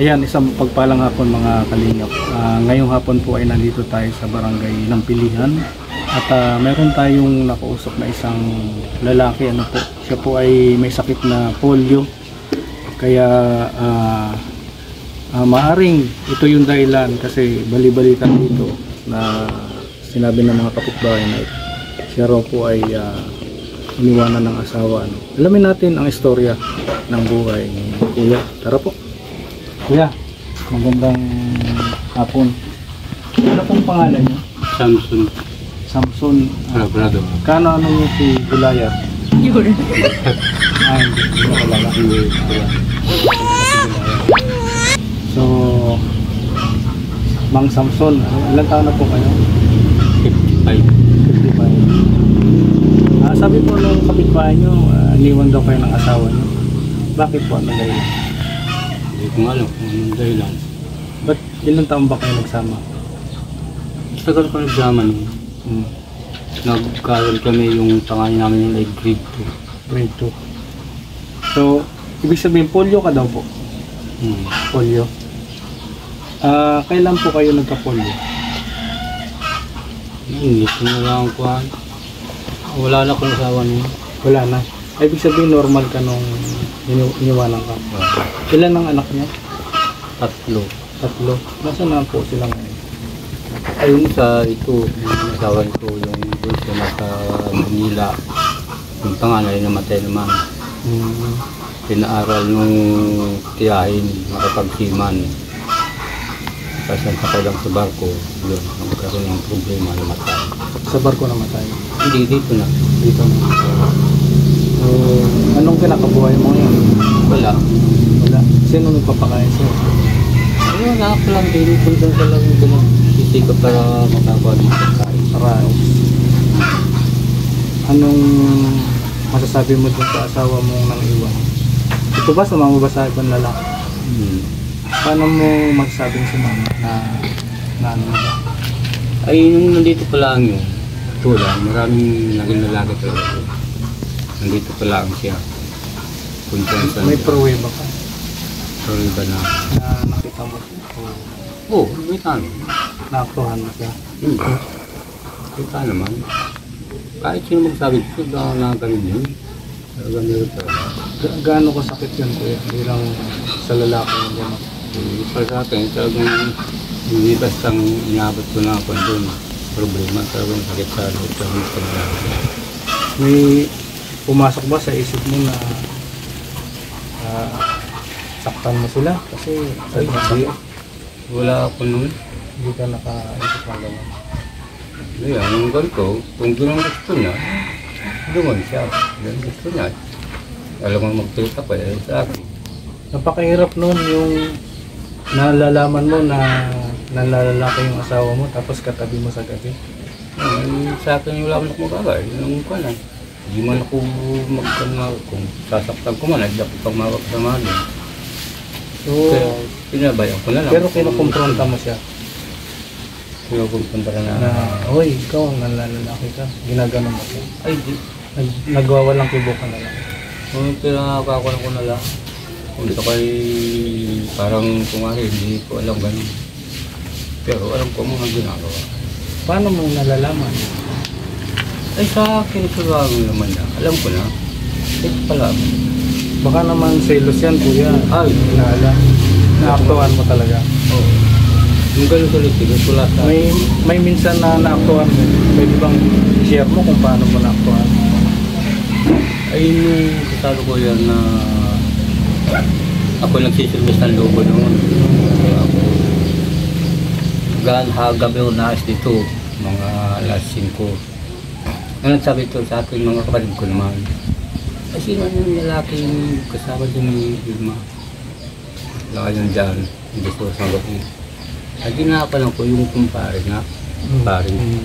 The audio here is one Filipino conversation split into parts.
Ayan, isang pagpalang hapon mga kalingap. Ngayong hapon po ay nandito tayo sa barangay ng Pilihan. At meron tayong nakausap na isang lalaki. Ano po, siya po ay may sakit na polio. Kaya maaring ito yung dahilan kasi bali-balita dito na sinabi ng mga kapitbahay na siya raw po ay iniwanan ng asawa. Ano. Alamin natin ang istorya ng buhay ni Kuya. Tara po. Kuya, magandang hapon. Ano pong pangalan niyo? Samson. Samson. Labrador. Kano niyo si Gulayat? Yun. Hindi ko kalala. So, Mang Samson, ilang taon na po kayo? 55. 55. Sabi po nung kapitbahay niyo, iniwan daw kayo ng asawa niyo. Bakit po? Ano dahilan? Hindi ko alam kung anong dahilan. Ba't ilang taon ba kayo nagsama? Tagal ko nagsama niya. Nagkaroon kami yung tangahin namin yung like grade Grade 2. So, ibig sabihin, polio ka daw po? 2. Polio. Kailan po kayo nagka-polio? Hindi ko na lang kuhan. Wala na akong asawa niya. Wala na. Ay, ibig sabihin, normal ka nung iniwanan ka. Ilan ang anak niya? 3. 3. Nasaan na po sila ngayon? Ayun sa ito, yung asawa nito, yung gusto nasa Manila. Yung panganay namatay naman. Pinaaral nung tiyahin, nakapagsiman. Kasi ang sakay lang sa barko, yun, nagkaroon ng problema, namatay. Sa barko namatay. Hindi, dito na. Dito na. So, anong kinakabuhay mo ngayon? Wala. Wala. Sino nagpapakain sa'yo? Ayun, ako lang din, kung doon ka lang yung sisikap para makakuha ng pagkain. Aray. Anong masasabi mo dun sa asawa mo nang iwan? Ito ba sa mga babasahe kong lalaki? Paano mo magsabing si mama na ano ba? Ay, nung nandito pa lang yun, ito lang, maraming naging lalaki talaga. Nandito pa lang siya. Kung saan May pruweba ka sorry ba na? na nakita mo Oo, may tano. naaktuhan mo siya. Kita naman. Kahit sino magsabi ko, na ganun yun. Talagang meron talaga. Gaano kasakit yun kuya? Bilang sa lalaki mo gano'n. Para sa akin, talagang hindi bastang inabot ko na ako doon. Problema, talagang sakit sa loob sa mga paglalaki. May pumasok ba sa isip mo na saktan mo sila? Kasi Ay, hindi. Wala ako noon. hindi ka nakaisip ng gano'n. Ayan, yung ganito, kung doon ang gusto niya, doon siya. Yan gusto niya. Alam mo magtita pa sa akin. Napakahirap noon yung nalalaman mo na nalalaki yung asawa mo tapos katabi mo sa gabi. Sa akin wala man ako magagay. Yung ko na. Hindi man ako magkamawag. Kung sasaktan ko man, hindi ako pagmawag sa mali. So, Kaya pinabayan ko na lang. pero kinukumpronta mo siya Kinukumpronta ka na. na, oy, ikaw ang nalalaki ka. Ginaganon mo siya. Ay, di. Nagwawalang kibo ka na lang. Kung pinakakuha ko na lang. Kung ito kay parang kumari, hindi ko alam ganun. Pero alam ko mga ginagawa. Paano mo nalalaman? Ay sa akin, sa naman na. Alam ko na. Ito pala. Baka naman selos yan, kuya. Ay, Nala. Naaktuhan mo talaga. oo. Yung ganun-ganun, sige, wala sa May minsan na naaktuhan mo. Pwede bang i-share mo kung paano mo naaktuhan? ay nung kasalo ko yan na ako nagsisilbis ng lobo noon. Kaya ako gabi ako naas dito, mga alas 5. Ano sabi ito sa akin mga kapatid ko naman, ay sino yung lalaking kasama dyan ni Irma? Wala yun dyan, hindi ko sagot niya. Ay ginapalan ko yung kumpare nga, paring.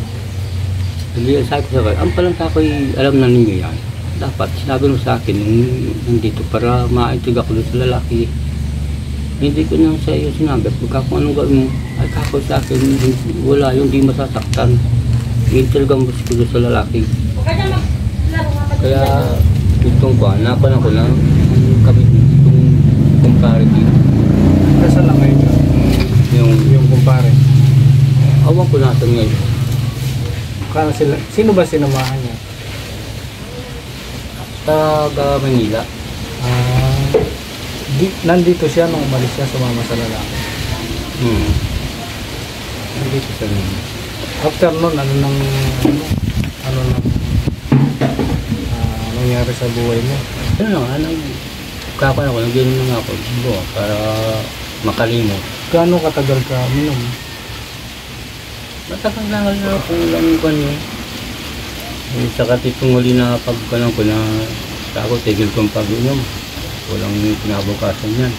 Hindi, sabi ko sa kanya, ang palang tako'y alam na ninyo yan. Dapat sinabi mo sa akin nung nandito para maintig ako doon sa lalaki. Hindi ko nang sa iyo sinabi. Pagka kung anong gawin mo, ay kako sa akin, wala yung di masasaktan. Hindi talagang gusto ko doon sa lalaki. Kaya itong ko, napalan ko na kami itong kumpare dito. Kasi Ewan ko natin ngayon. Kano sila, sino ba sinamahan niya? Taga Manila. Nandito siya nung umalis siya, sumama sa lalaki. Hindi ko sa nila. After nun, ano nang nangyari sa buhay mo? Ano, kakon ako, nag-inom lang ako. Para makalimot. Gaano katagal ka minom? Matagal na ako lang ko niyo. Saka tipong huli na pagkalang ko na ako, tigil kong pag-inom. Walang kinabukasan yan.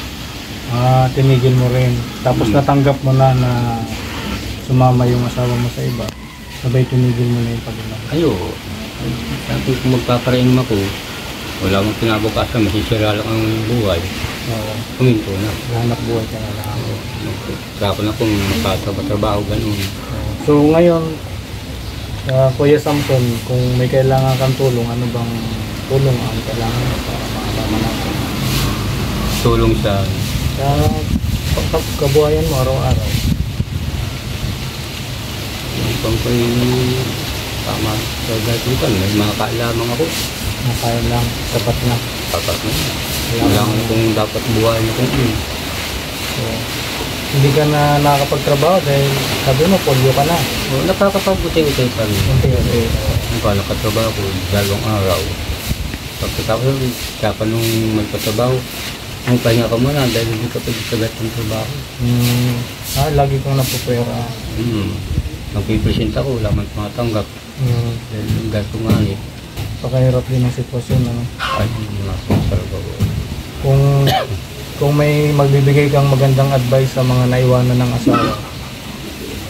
Tinigil mo rin. Tapos natanggap mo na sumama yung asawa mo sa iba. Sabay tinigil mo na yung pag-inom. Ayo, sabi kung magpaparainom ako, wala mong kinabukasan, masisira lang ang buhay. Oo. Kuminto na. Hanap buhay ka na lang. Saka na kung makatrabaho ganun. So ngayon, Kuya Samson, kung may kailangan kang tulong, ano bang tulong ang kailangan mo para makasama natin? Tulong sa Kabuhayan mo araw-araw. kung ko'y tama sa gatutan, may mga kailangan ako. Kaya lang, sapat na. Dapat na. Kailangan kung dapat buhay na kung yun. So, hindi ka na nakakapagtrabaho dahil sabi mo, polio ka na. Nakakapag-utay-utay pa rin. Unti-unti. Nakatrabaho ko, 2 araw. Pagkatapos, saka nung magpatrabaho, ang pahinga ka muna dahil hindi ka pagkagat ng trabaho. Lagi kang napupera. Nagpipresent ako, wala man tumatanggap. Dahil yung gato nga eh. Pakahirap din ang sitwasyon. Ano? Ay, mga trabaho. Kung may magbibigay kang magandang advice sa mga naiwanan ng asawa,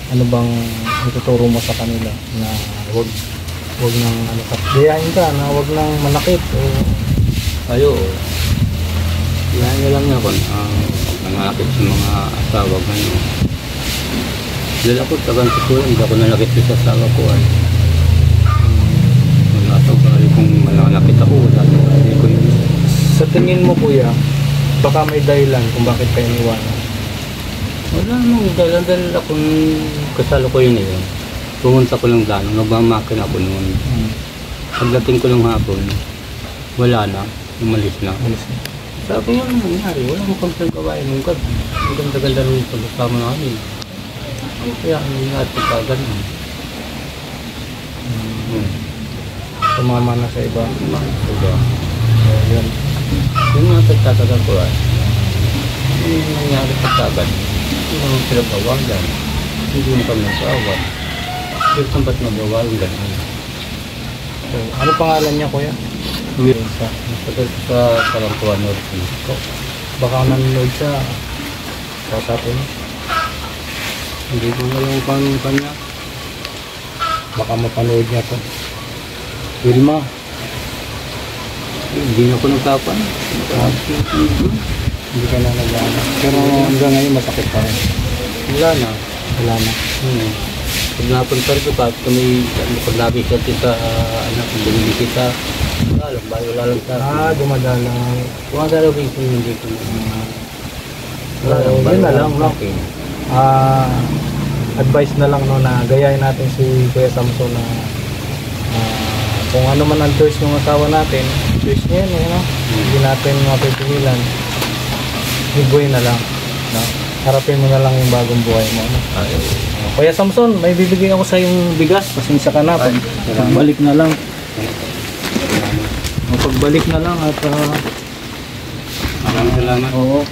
ano bang ituturo mo sa kanila na wag nang gayahin ka, na wag nang manakit o Ayo, yan nyo lang nga kung nanakit sa mga asawa ngayon. Dahil ako tagang siguro, hindi ako nanakit sa asawa ko ay. Wala ito kung manakit ako, wala ito ko. sa tingin mo kuya, baka may dahilan kung bakit ka iniwanan? Wala nung dahil akong kasalo ko yun eh. Pumunta ko lang gano'n, nagmamakin ako noon. Pagdating ko lang hapon, wala na, umalis na. Sabi nga naman nangyari, wala mo kang pinagawain nung gab. Ang ganda-ganda nung pagkasama namin. Kaya ang nangyari ko pa gano'n. Tumama na sa iba. Diba? Yan. Yung mga pagtatagal ko ay, yung nangyari pagtagal, hindi naman pinag-awagan. Hindi mo kami nag-awan. Hindi ko ba't mag-awagan gano'n. So, ano pangalan niya kuya? Matagal ko sa Kalampuan North Mexico. Baka nanonood siya. Kausapin mo. Hindi ko na yung kanya. Baka mapanood niya to. Wilma. Hindi na ako nagkapan. Hindi ka na nag-ano. Pero hanggang ngayon masakit pa rin. Wala na. Wala na. Pag napunta rin ko, kahit kami, pag nabis natin sa anak, kung bumibisi sa, wala lang sa Dumadalang. kung ang dalaw rin kung hindi ko So, yun na lang, no? Okay. Advice na lang, no, na gayahin natin si Kuya Samson na kung ano man ang choice ng asawa natin, choice niya yun, no? Hindi natin mapipigilan. Ligoy na lang, no? Harapin mo na lang yung bagong buhay mo, no? Kuya Samson, may bibigay ako sa yung bigas. Pasensya ka na. Pagbalik na lang. Pagbalik na lang at Maraming salamat. oo.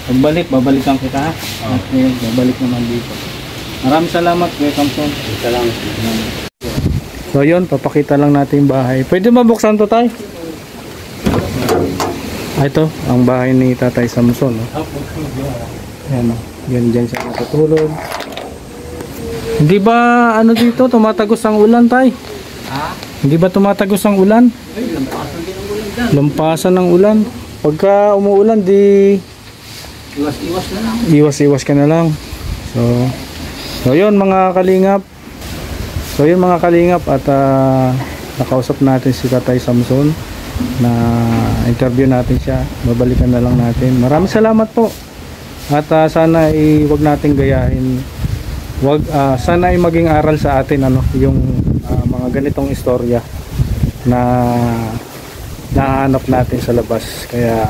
Pagbalik, babalikan kita, ha? Okay, babalik naman dito. Maraming salamat, Kuya Samson. Salamat. So yun, papakita lang natin yung bahay. Pwede mabuksan to tayo? Ito, ang bahay ni Tatay Samson, no? Ayan, yan dyan siya natutulog. Hindi ba ano dito, tumatagos ang ulan, tay? Hindi ba tumatagos ang ulan? Lampasan ng ulan. Pagka umuulan, di Iwas-iwas na lang. iwas-iwas ka na lang. So yun mga kalingap. At nakausap natin si Tatay Samson, na interview natin siya. Babalikan na lang natin. Maraming salamat po. At sana wag nating gayahin sana ay maging aral sa atin ano yung mga ganitong istorya na nahanap natin sa labas. Kaya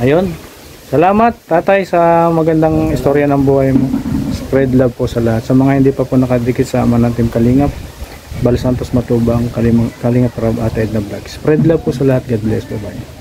ayun, salamat tatay sa magandang istorya ng buhay mo. Spread love po sa lahat. Sa mga hindi pa po nakadikit sa ama ng Team Kalingap, Bal Santos Matubang, Kalingap Rob, Ate Edna Vlog. Spread love po sa lahat. God bless. Bye bye.